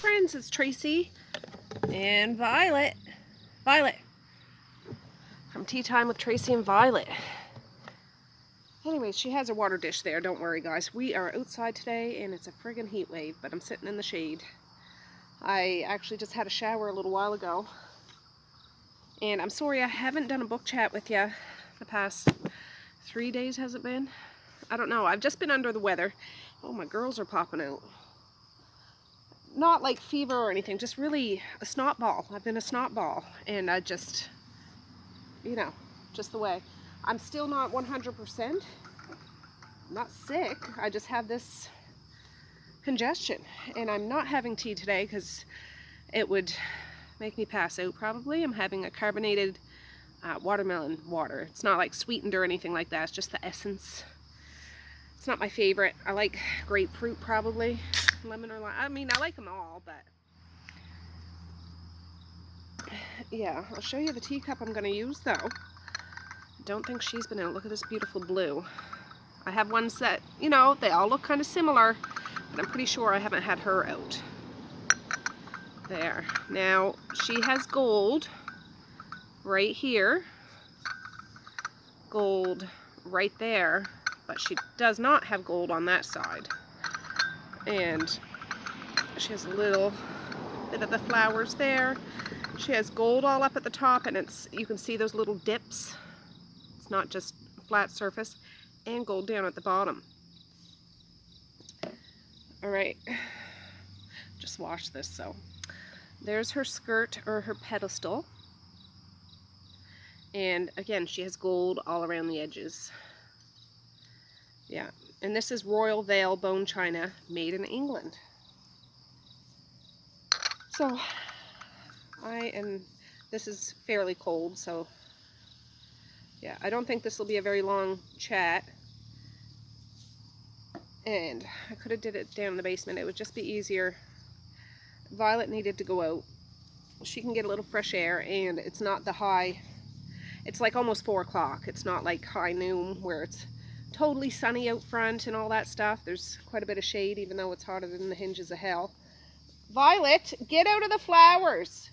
friends, it's Tracy and Violet. Violet from Tea Time with Tracy and Violet. Anyways, she has her water dish there. Don't worry, guys. We are outside today and it's a friggin' heat wave, but I'm sitting in the shade. I actually just had a shower a little while ago. And I'm sorry I haven't done a book chat with you the past 3 days, has it been? I don't know. I've just been under the weather. Oh, my girls are popping out. Not like fever or anything, just really a snot ball. I've been a snot ball, and I just, you know, just the way. I'm still not 100%. I'm not sick. I just have this congestion, and I'm not having tea today because it would make me pass out probably. I'm having a carbonated watermelon water. It's not like sweetened or anything like that. It's just the essence. It's not my favorite. I like grapefruit probably. Lemon or lime. I mean, I like them all, but yeah, I'll show you the teacup I'm going to use though. Don't think she's been out. Look at this beautiful blue. I have ones that, you know, they all look kind of similar, but I'm pretty sure I haven't had her out. There. Now, she has gold right here, gold right there, but she does not have gold on that side. And she has a little bit of the flowers there. She has gold all up at the top, and it's, you can see those little dips. It's not just a flat surface, and gold down at the bottom. All right, just wash this. So there's her skirt or her pedestal, and again she has gold all around the edges. Yeah, and this is Royal Vale bone china, made in England. So this is fairly cold, so yeah, I don't think this will be a very long chat. And I could have did it down in the basement. It would just be easier. Violet needed to go out. She can get a little fresh air, and it's not the high. It's like almost 4 o'clock. It's not like high noon where it's totally sunny out front and all that stuff. There's quite a bit of shade, even though it's hotter than the hinges of hell. Violet, get out of the flowers.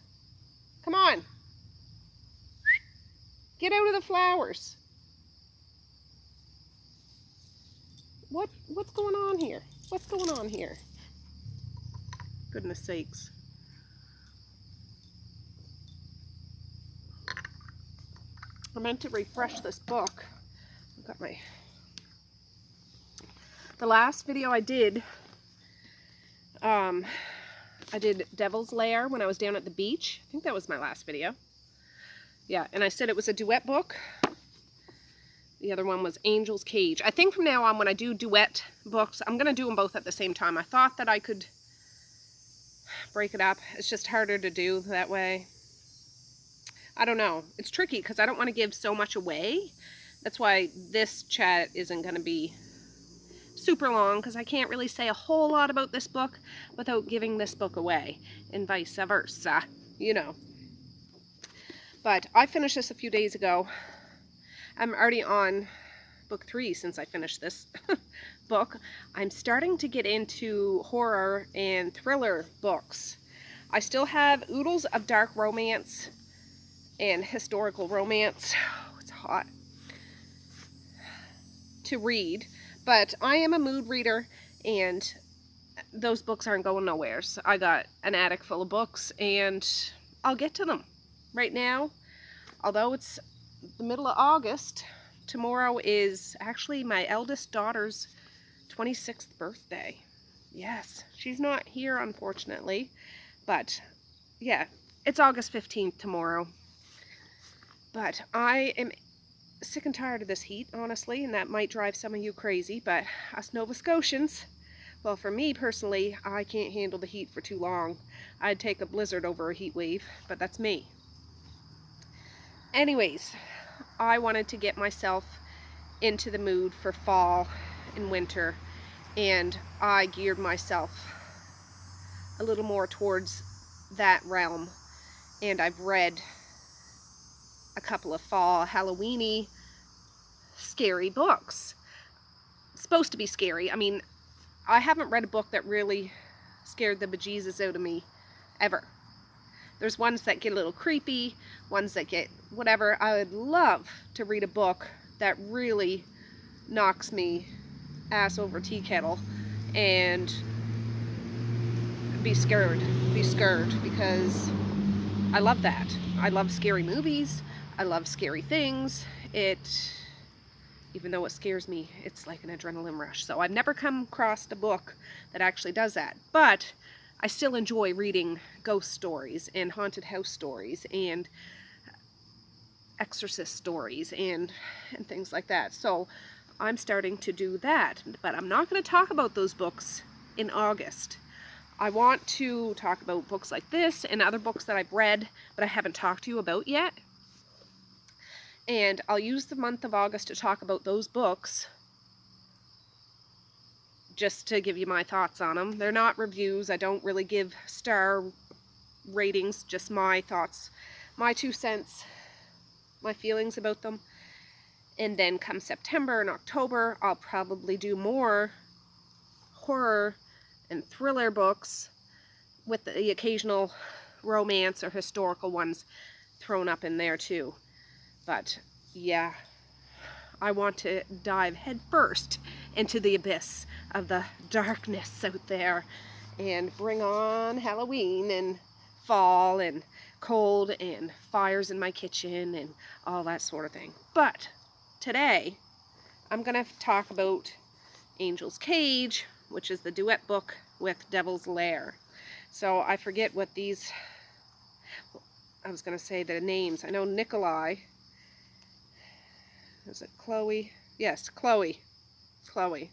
Come on. Get out of the flowers. What's going on here? What's going on here? Goodness sakes. I meant to refresh this book. I've got the last video I did, I did Devil's Lair when I was down at the beach. I think that was my last video. Yeah, and I said it was a duet book. The other one was Angel's Cage. I think from now on when I do duet books, I'm going to do them both at the same time. I thought that I could break it up. It's just harder to do that way. I don't know. It's tricky because I don't want to give so much away. That's why this chat isn't going to be super long, because I can't really say a whole lot about this book without giving this book away, and vice versa, you know. But I finished this a few days ago. I'm already on book 3 since I finished this book. I'm starting to get into horror and thriller books. I still have oodles of dark romance and historical romance. Oh, it's hot to read, but I am a mood reader, and those books aren't going nowhere. So I got an attic full of books, and I'll get to them. Right now, although it's the middle of August, tomorrow is actually my eldest daughter's 26th birthday. Yes, she's not here unfortunately, but yeah, it's August 15th tomorrow. But I am sick and tired of this heat, honestly, and that might drive some of you crazy, but us Nova Scotians, well, for me personally, I can't handle the heat for too long. I'd take a blizzard over a heat wave, but that's me. Anyways, I wanted to get myself into the mood for fall and winter, and I geared myself a little more towards that realm, and I've read a couple of fall Halloween-y scary books. It's supposed to be scary. I mean, I haven't read a book that really scared the bejesus out of me ever. There's ones that get a little creepy, ones that get whatever. I would love to read a book that really knocks me ass over tea kettle and be scared, because I love that. I love scary movies. I love scary things. Even though it scares me, it's like an adrenaline rush. So I've never come across a book that actually does that. But I still enjoy reading ghost stories and haunted house stories and exorcist stories and things like that. So I'm starting to do that. But I'm not going to talk about those books in August. I want to talk about books like this and other books that I've read but I haven't talked to you about yet. And I'll use the month of August to talk about those books, just to give you my thoughts on them. They're not reviews. I don't really give star ratings, just my thoughts, my 2 cents, my feelings about them. And then come September and October, I'll probably do more horror and thriller books with the occasional romance or historical ones thrown up in there too. But yeah, I want to dive head first into the abyss of the darkness out there and bring on Halloween and fall and cold and fires in my kitchen and all that sort of thing. But today I'm going to talk about Angel's Cage, which is the duet book with Devil's Lair. So I forget what these, I was going to say the names. I know Nikolai. Is it Chloe? Yes, Chloe. Chloe.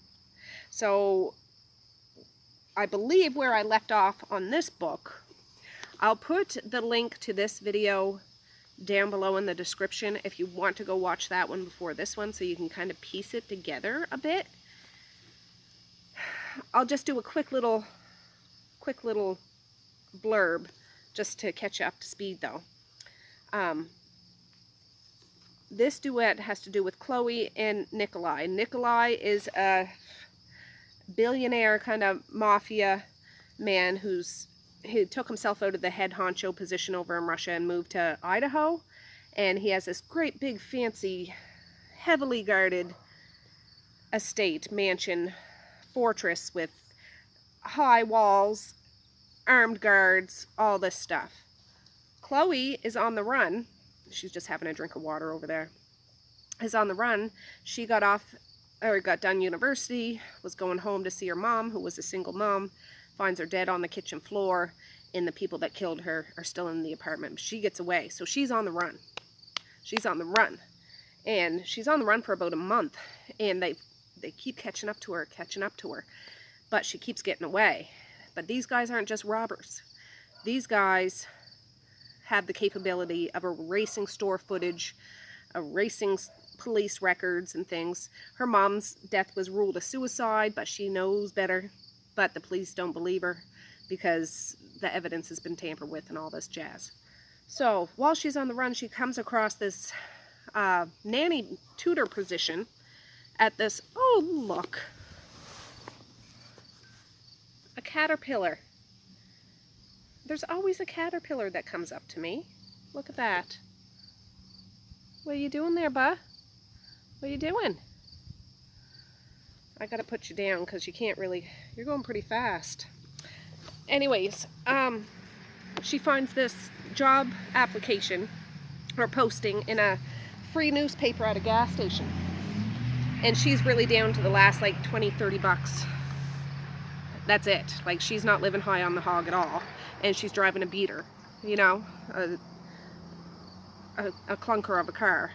So I believe where I left off on this book, I'll put the link to this video down below in the description if you want to go watch that one before this one, so you can kind of piece it together a bit. I'll just do a quick little blurb just to catch you up to speed though. This duet has to do with Chloe and Nikolai. Nikolai is a billionaire kind of mafia man he took himself out of the head honcho position over in Russia and moved to Idaho. And he has this great big fancy, heavily guarded estate, mansion, fortress with high walls, armed guards, all this stuff. Chloe is on the run. She's just having a drink of water over there. Is on the run. She got done university, was going home to see her mom, who was a single mom, finds her dead on the kitchen floor, and the people that killed her are still in the apartment. She gets away, so she's on the run. She's on the run. And she's on the run for about a month, and they keep catching up to her, but she keeps getting away. But these guys aren't just robbers. These guys have the capability of erasing store footage, erasing police records and things. Her mom's death was ruled a suicide, but she knows better. But the police don't believe her because the evidence has been tampered with and all this jazz. So while she's on the run, she comes across this nanny tutor position at this, oh look, a caterpillar. There's always a caterpillar that comes up to me. Look at that. What are you doing there, bud? What are you doing? I gotta put you down because you can't really, you're going pretty fast. Anyways, she finds this job application or posting in a free newspaper at a gas station. And she's really down to the last like 20-30 bucks. That's it. Like, she's not living high on the hog at all. And she's driving a beater, you know, a clunker of a car.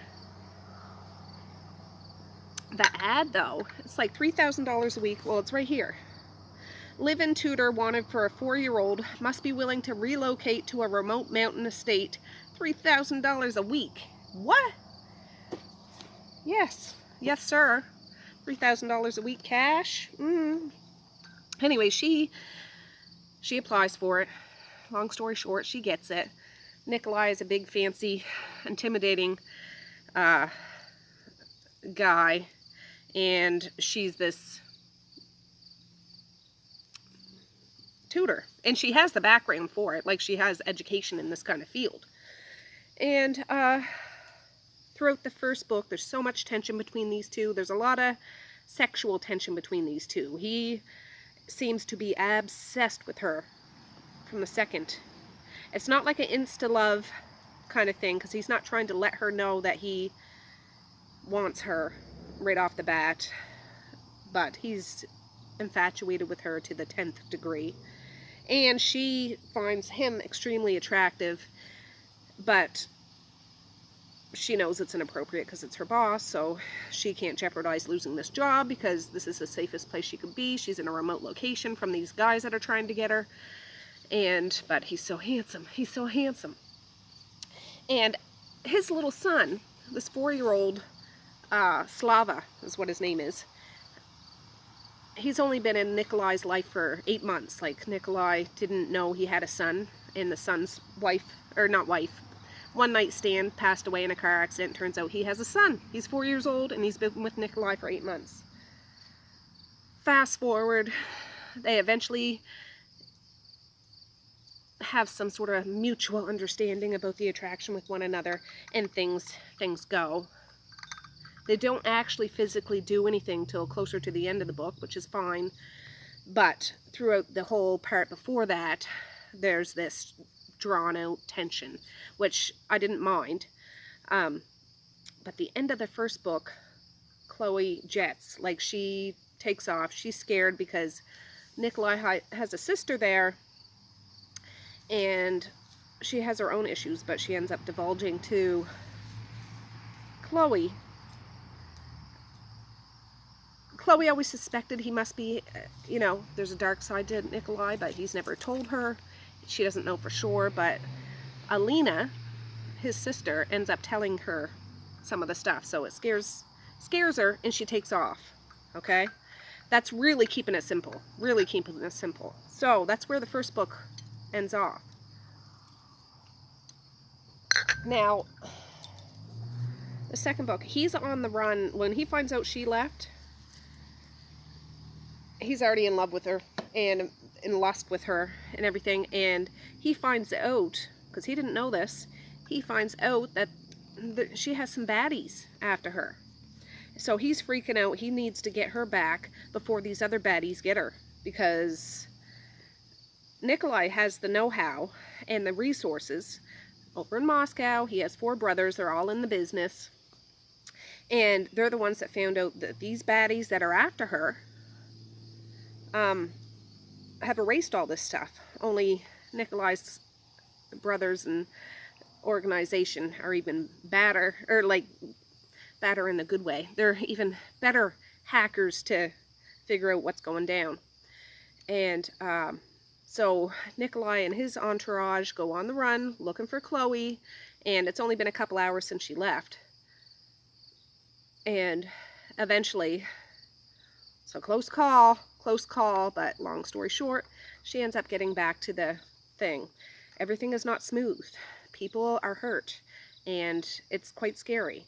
The ad, though, it's like $3,000 a week. Well, it's right here. Live-in tutor wanted for a 4-year-old, must be willing to relocate to a remote mountain estate. $3,000 a week. What? Yes. Yes, sir. $3,000 a week cash. Anyway, she applies for it. Long story short, she gets it. Nikolai is a big, fancy, intimidating guy, and she's this tutor. And she has the background for it, like she has education in this kind of field. And throughout the first book, there's so much tension between these two. There's a lot of sexual tension between these two. He seems to be obsessed with her from the second. It's not like an insta-love kind of thing, because he's not trying to let her know that he wants her right off the bat, but he's infatuated with her to the 10th degree. And she finds him extremely attractive, but she knows it's inappropriate because it's her boss, so she can't jeopardize losing this job because this is the safest place she could be. She's in a remote location from these guys that are trying to get her. But he's so handsome. He's so handsome. And his little son, this 4-year-old Slava is what his name is. He's only been in Nikolai's life for 8 months. Like, Nikolai didn't know he had a son, and the son's wife, or not wife, one-night stand, passed away in a car accident. Turns out he has a son. He's 4 years old, and he's been with Nikolai for 8 months. Fast forward, they eventually have some sort of mutual understanding about the attraction with one another, and things go. They don't actually physically do anything till closer to the end of the book, which is fine. But throughout the whole part before that, there's this drawn-out tension, which I didn't mind. But the end of the first book, Chloe jets. Like, she takes off. She's scared because Nikolai has a sister there, and she has her own issues, but she ends up divulging to Chloe. Chloe always suspected he must be, you know, there's a dark side to Nikolai, but he's never told her. She doesn't know for sure, but Alina, his sister, ends up telling her some of the stuff, so it scares her, and she takes off, okay? That's really keeping it simple, really keeping it simple. So that's where the first book ends off. Now, the second book, he's on the run. When he finds out she left, he's already in love with her and in lust with her and everything, and he finds out, because he didn't know this, he finds out that she has some baddies after her. So he's freaking out. He needs to get her back before these other baddies get her, because Nikolai has the know-how and the resources over in Moscow. He has 4 brothers. They're all in the business, and they're the ones that found out that these baddies that are after her have erased all this stuff. Only Nikolai's brothers and organization are even badder, or like badder in a good way. They're even better hackers to figure out what's going down. And so Nikolai and his entourage go on the run looking for Chloe, and it's only been a couple hours since she left. And eventually, so close call, but long story short, she ends up getting back to the thing. Everything is not smooth. People are hurt, and it's quite scary.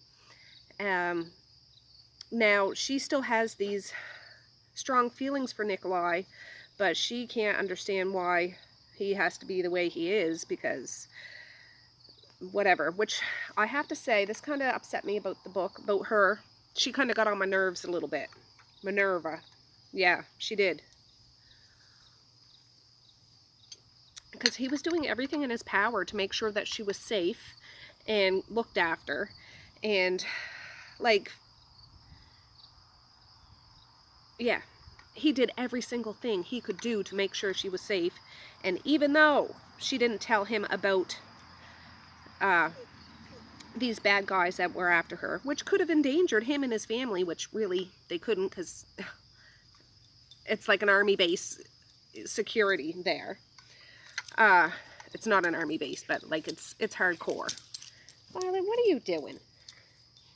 Now, she still has these strong feelings for Nikolai, but she can't understand why he has to be the way he is, because whatever. Which, I have to say, this kind of upset me about the book, about her. She kind of got on my nerves a little bit. Minerva. Yeah, she did. Because he was doing everything in his power to make sure that she was safe and looked after. And, like, yeah, he did every single thing he could do to make sure she was safe. And even though she didn't tell him about these bad guys that were after her, which could have endangered him and his family, which really they couldn't, because it's like an army base security there. It's not an army base, but like it's hardcore. Violet, what are you doing?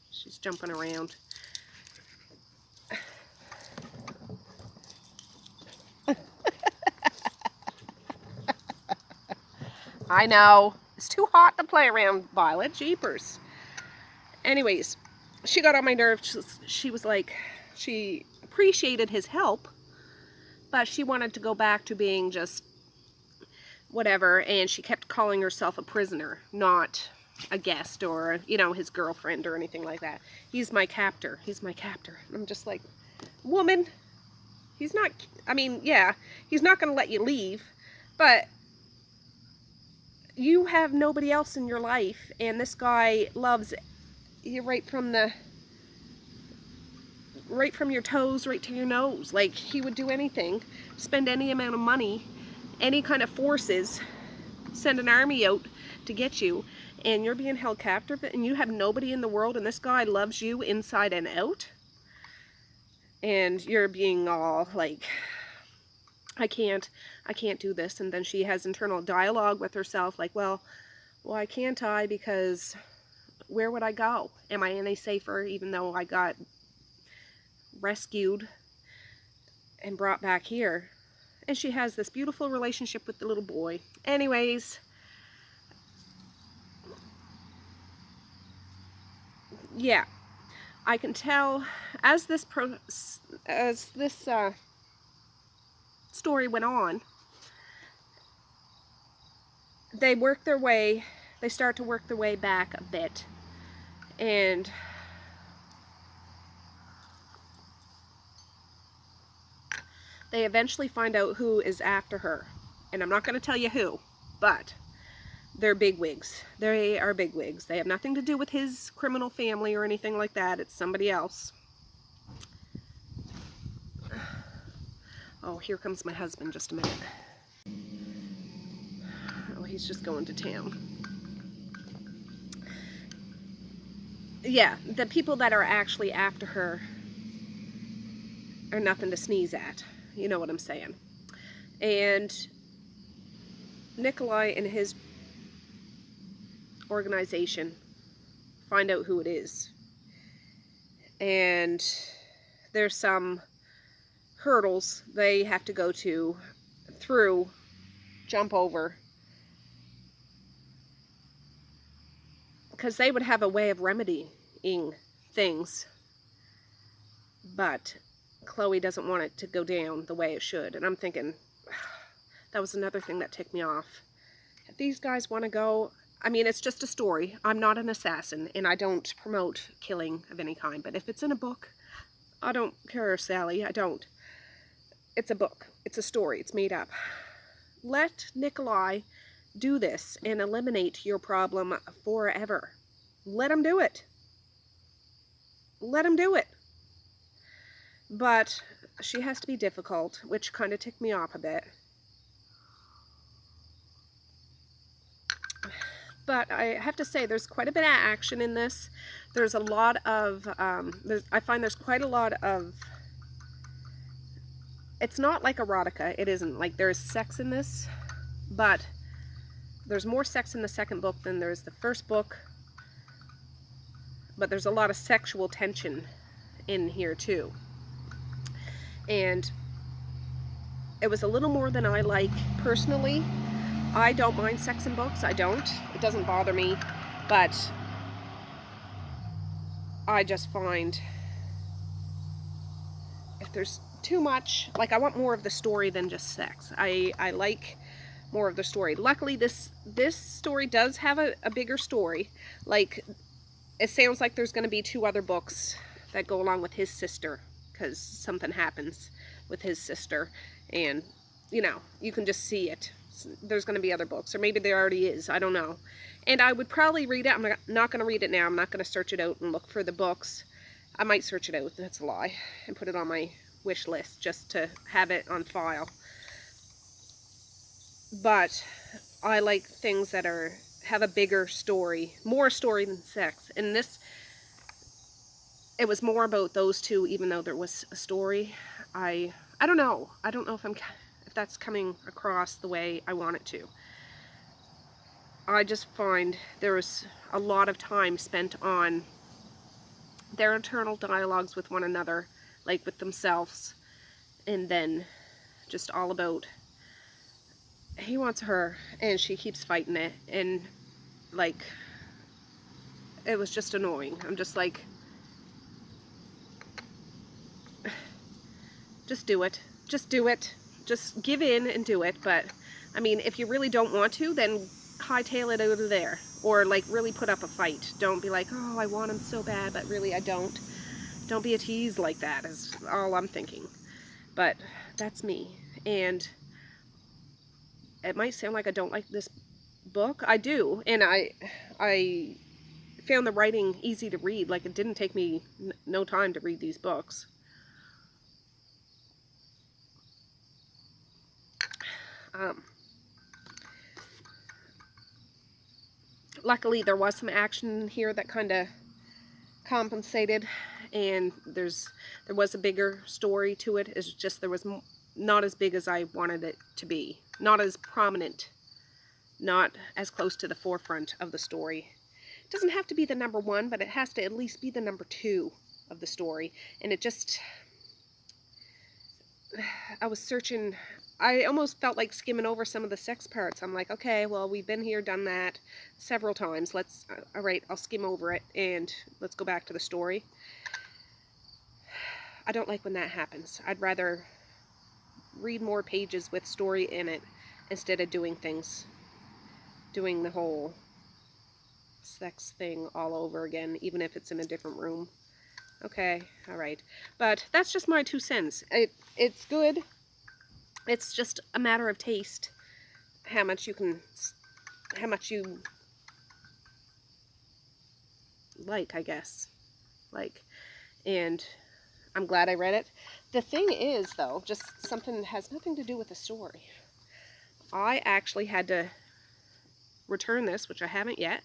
She's jumping around. I know. It's too hot to play around, Violet. Jeepers. Anyways, she got on my nerves. She was like, she appreciated his help, but she wanted to go back to being just whatever, and she kept calling herself a prisoner, not a guest or, you know, his girlfriend or anything like that. He's my captor. He's my captor. I'm just like, woman, he's not, I mean, yeah, he's not going to let you leave, but you have nobody else in your life, and this guy loves you right from your toes right to your nose. Like, he would do anything, spend any amount of money, any kind of forces, send an army out to get you, and you're being held captive, and you have nobody in the world, and this guy loves you inside and out, and you're being all like, I can't do this. And then she has internal dialogue with herself, like, well, why can't I? Because where would I go? Am I any safer, even though I got rescued and brought back here? And she has this beautiful relationship with the little boy. Anyways, yeah, I can tell as this story went on, they start to work their way back a bit, and they eventually find out who is after her. And I'm not going to tell you who, but they're bigwigs. They are bigwigs. They have nothing to do with his criminal family or anything like that. It's somebody else. Oh, here comes my husband. Just a minute. Oh, he's just going to town. Yeah, the people that are actually after her are nothing to sneeze at. You know what I'm saying. And Nikolai and his organization find out who it is. And there's some hurdles they have to go jump over, because they would have a way of remedying things, but Chloe doesn't want it to go down the way it should. And I'm thinking, that was another thing that ticked me off. If these guys want to go, I mean, it's just a story. I'm not an assassin, and I don't promote killing of any kind, but if it's in a book, I don't care, Sally, I don't. It's a book. It's a story. It's made up. Let Nikolai do this and eliminate your problem forever. Let him do it. Let him do it. But she has to be difficult, which kind of ticked me off a bit. But I have to say, there's quite a bit of action in this. There's a lot of, I find there's quite a lot of, it's not like erotica. It isn't. Like, there's sex in this, but there's more sex in the second book than there's the first book. But there's a lot of sexual tension in here too. And it was a little more than I like personally. I don't mind sex in books. I don't. It doesn't bother me. But I just find if there's too much, like, I want more of the story than just sex. I like more of the story. Luckily, this story does have a bigger story. Like, it sounds like there's going to be 2 other books that go along with his sister, because something happens with his sister, and, you know, you can just see it. There's going to be other books, or maybe there already is. I don't know. And I would probably read it. I'm not going to read it now. I'm not going to search it out and look for the books. I might search it out, that's a lie, and put it on my wish list just to have it on file. But I like things that have a bigger story, more story than sex. And this, it was more about those 2, even though there was a story. I don't know. I don't know if that's coming across the way I want it to. I just find there was a lot of time spent on their internal dialogues with one another, like with themselves, and then just all about, he wants her and she keeps fighting it, and like, it was just annoying. I'm just like, just do it. Just do it. Just give in and do it. But I mean, if you really don't want to, then hightail it out of there. Or, like, really put up a fight. Don't be like, oh, I want him so bad, but really I don't. Don't be a tease like that, is all I'm thinking. But that's me. And it might sound like I don't like this book. I do. And I found the writing easy to read. Like, it didn't take me no time to read these books. Luckily, there was some action here that kind of compensated, and there was a bigger story to it. It's just there was not as big as I wanted it to be. Not as prominent. Not as close to the forefront of the story. It doesn't have to be the number one, but it has to at least be the number two of the story. And it just... I was searching... I almost felt like skimming over some of the sex parts. I'm like, okay, well, we've been here, done that several times. Let's, all right, I'll skim over it and let's go back to the story. I don't like when that happens. I'd rather read more pages with story in it instead of doing the whole sex thing all over again, even if it's in a different room. Okay, all right. But that's just my 2 cents. It's good. It's just a matter of taste, how much you like, I guess. Like, and I'm glad I read it. The thing is, though, just something that has nothing to do with the story. I actually had to return this, which I haven't yet,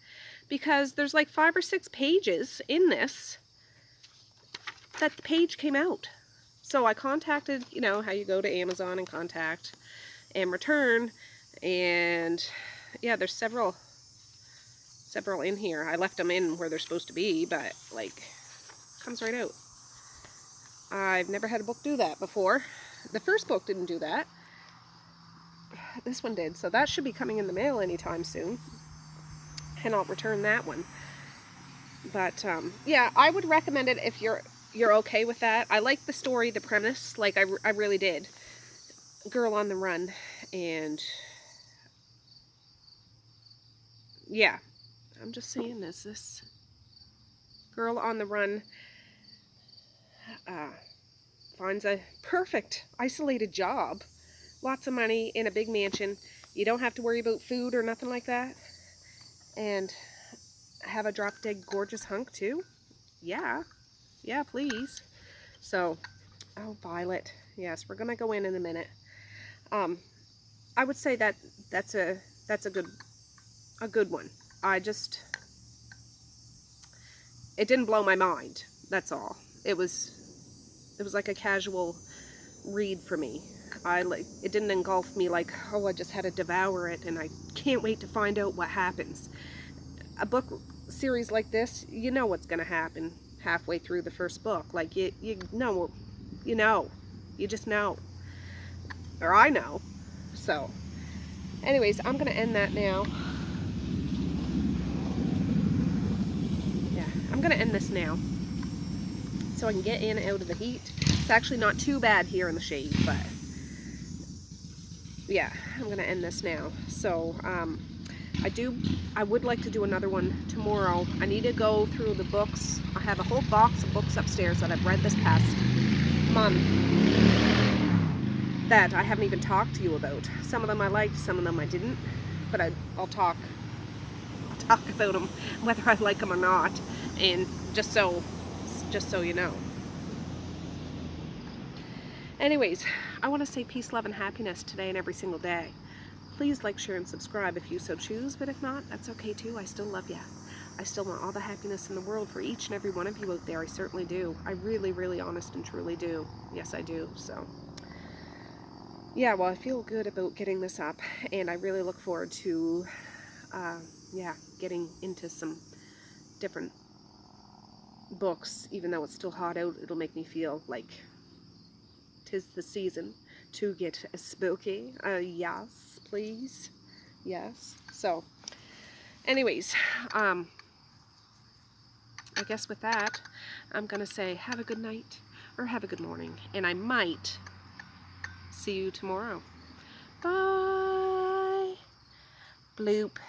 because there's like 5 or 6 pages in this that the page came out. So I contacted, you know, how you go to Amazon and contact and return, and yeah, there's several in here. I left them in where they're supposed to be, but like, comes right out. I've never had a book do that before. The first book didn't do that. This one did, so that should be coming in the mail anytime soon, and I'll return that one. But yeah, I would recommend it if you're okay with that. I like the story, the premise, like I really did. Girl on the run, and yeah, I'm just saying this girl on the run finds a perfect isolated job, lots of money in a big mansion. You don't have to worry about food or nothing like that, and have a drop dead gorgeous hunk too. Yeah, please. So, oh, Violet, yes, we're gonna go in a minute. I would say that's a good one. It didn't blow my mind. That's all. It was like a casual read for me. It didn't engulf me like, oh, I just had to devour it and I can't wait to find out what happens. A book series like this, you know what's gonna happen halfway through the first book. Like, you know, you just know, or I know. So anyways, I'm gonna end that now. Yeah, I'm gonna end this now so I can get in out of the heat. It's actually not too bad here in the shade, but yeah, I'm gonna end this now. So I would like to do another one tomorrow. I need to go through the books. I have a whole box of books upstairs that I've read this past month that I haven't even talked to you about. Some of them I liked, some of them I didn't, but I'll talk about them, whether I like them or not, and just so you know. Anyways, I want to say peace, love, and happiness today and every single day. Please like, share, and subscribe if you so choose, but if not, that's okay too. I still love you. I still want all the happiness in the world for each and every one of you out there. I certainly do. I really, really honest and truly do. Yes, I do. So yeah, well, I feel good about getting this up, and I really look forward to yeah, getting into some different books. Even though it's still hot out, it'll make me feel like 'tis the season to get spooky. Yes, please. Yes. So anyways, I guess with that, I'm gonna say have a good night or have a good morning, and I might see you tomorrow. Bye. Bloop.